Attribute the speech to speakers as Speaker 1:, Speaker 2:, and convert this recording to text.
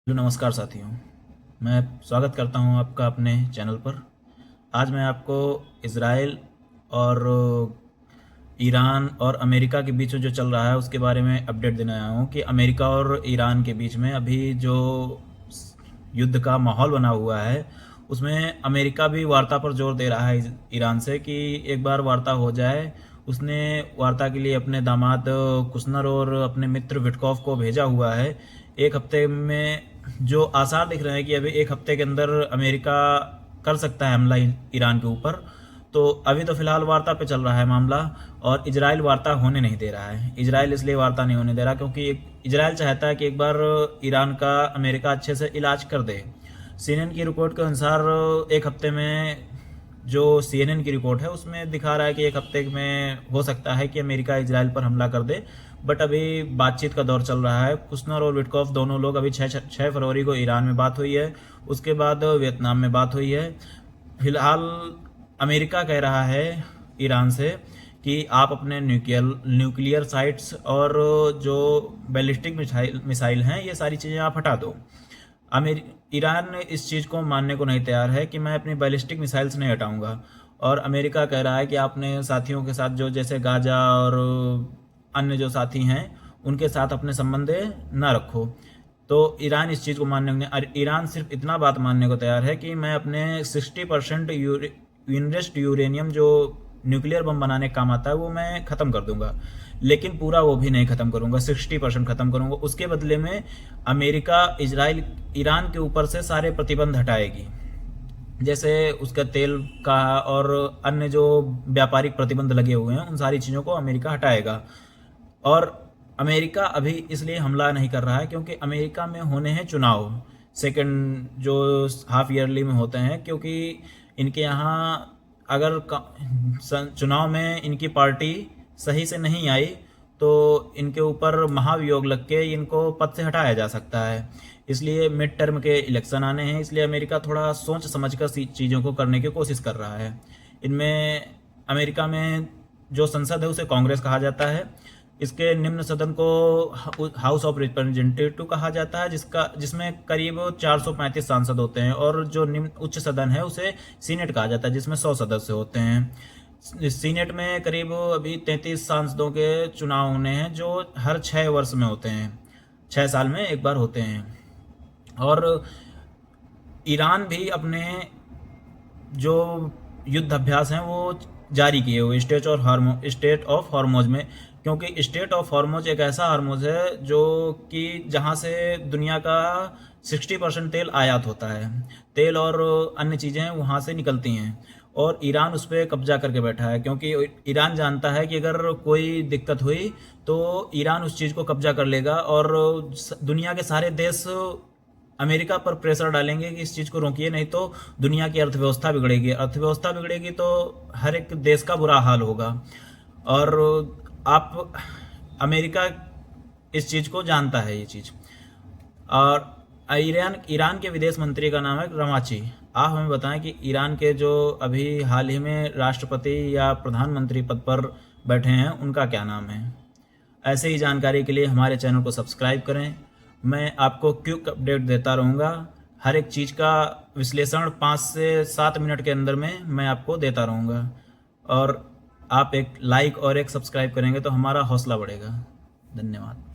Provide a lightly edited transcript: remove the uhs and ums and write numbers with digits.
Speaker 1: Hello नमस्कार साथियों। मैं स्वागत करता हूं आपका अपने चैनल पर। आज मैं आपको इज़राइल और ईरान और अमेरिका के बीच में जो चल रहा है उसके बारे में अपडेट देने आया हूं कि अमेरिका और ईरान के बीच में अभी जो युद्ध का माहौल बना हुआ है उसमें अमेरिका भी वार्ता पर जोर दे रहा है ईरान से कि एक बार वार्ता हो जाए। उसने वार्ता के लिए अपने दामाद कुशनर और अपने मित्र विटकॉफ को भेजा हुआ है। एक हफ्ते में जो आसार दिख रहे हैं कि अभी एक हफ्ते के अंदर अमेरिका कर सकता है हमला ईरान के ऊपर। तो अभी तो फिलहाल वार्ता पे चल रहा है मामला और इजराइल वार्ता होने नहीं दे रहा है। इजराइल इसलिए वार्ता नहीं होने दे रहा क्योंकि इजराइल चाहता है कि एक बार ईरान का अमेरिका अच्छे से इलाज कर दे। सीएनएन की रिपोर्ट के अनुसार एक हफ्ते में, जो सीएनएन की रिपोर्ट है उसमें दिखा रहा है कि एक हफ्ते में हो सकता है कि अमेरिका इजराइल पर हमला कर दे। बट अभी बातचीत का दौर चल रहा है। कुशनर और विटकॉफ दोनों लोग अभी 6 फरवरी को ईरान में बात हुई है, उसके बाद वियतनाम में बात हुई है। फिलहाल अमेरिका कह रहा है ईरान से कि आप अपने न्यूक्लियर साइट्स और जो बैलिस्टिक मिसाइल हैं ये सारी चीज़ें आप हटा दो। अमेर ईरान इस चीज़ को मानने को नहीं तैयार है कि मैं अपनी बैलिस्टिक मिसाइल्स नहीं हटाऊंगा। और अमेरिका कह रहा है कि आपने साथियों के साथ जो जैसे गाजा और अन्य जो साथी हैं उनके साथ अपने संबंध ना रखो। तो ईरान इस चीज़ को मानने को नहीं, और ईरान सिर्फ इतना बात मानने को तैयार है कि मैं अपने 60% यूरेस्ट यूरेनियम जो न्यूक्लियर बम बनाने का काम आता है वो मैं ख़त्म कर दूंगा। लेकिन पूरा वो भी नहीं ख़त्म करूंगा, 60% ख़त्म करूंगा। उसके बदले में अमेरिका इजराइल ईरान के ऊपर से सारे प्रतिबंध हटाएगी, जैसे उसका तेल का और अन्य जो व्यापारिक प्रतिबंध लगे हुए हैं उन सारी चीज़ों को अमेरिका हटाएगा। और अमेरिका अभी इसलिए हमला नहीं कर रहा है क्योंकि अमेरिका में होने हैं चुनाव, सेकंड जो हाफ ईयरली में होते हैं, क्योंकि इनके यहाँ अगर चुनाव में इनकी पार्टी सही से नहीं आई तो इनके ऊपर महाभियोग लग के इनको पद से हटाया जा सकता है। इसलिए मिड टर्म के इलेक्शन आने हैं, इसलिए अमेरिका थोड़ा सोच समझ कर चीज़ों को करने की कोशिश कर रहा है। इनमें अमेरिका में जो संसद है उसे कांग्रेस कहा जाता है। इसके निम्न सदन को हाउस ऑफ रिप्रेजेंटेटिव कहा जाता है, जिसमें करीब 435 सांसद होते हैं। और जो निम्न उच्च सदन है उसे सीनेट कहा जाता है, जिसमें 100 सदस्य होते हैं। सीनेट में करीब अभी 33 सांसदों के चुनाव होने हैं जो हर 6 वर्ष में होते हैं, 6 साल में एक बार होते हैं। और ईरान भी अपने जो युद्ध अभ्यास हैं वो जारी किए हुए स्टेट ऑफ हॉर्मोज में, क्योंकि स्टेट ऑफ हॉर्मोज एक ऐसा हॉर्मोज है जो कि जहाँ से दुनिया का 60% तेल आयात होता है। तेल और अन्य चीज़ें वहाँ से निकलती हैं और ईरान उस पर कब्जा करके बैठा है, क्योंकि ईरान जानता है कि अगर कोई दिक्कत हुई तो ईरान उस चीज़ को कब्जा कर लेगा और दुनिया के सारे देश अमेरिका पर प्रेशर डालेंगे कि इस चीज़ को रोकिए, नहीं तो दुनिया की अर्थव्यवस्था बिगड़ेगी। अर्थव्यवस्था बिगड़ेगी तो हर एक देश का बुरा हाल होगा। और आप अमेरिका इस चीज़ को जानता है ये चीज़। और ईरान ईरान के विदेश मंत्री का नाम है रमाची। आप हमें बताएं कि ईरान के जो अभी हाल ही में राष्ट्रपति या प्रधानमंत्री पद पर बैठे हैं उनका क्या नाम है। ऐसे ही जानकारी के लिए हमारे चैनल को सब्सक्राइब करें। मैं आपको क्विक अपडेट देता रहूँगा। हर एक चीज़ का विश्लेषण 5 से 7 मिनट के अंदर में मैं आपको देता रहूँगा। और आप एक लाइक और एक सब्सक्राइब करेंगे तो हमारा हौसला बढ़ेगा। धन्यवाद।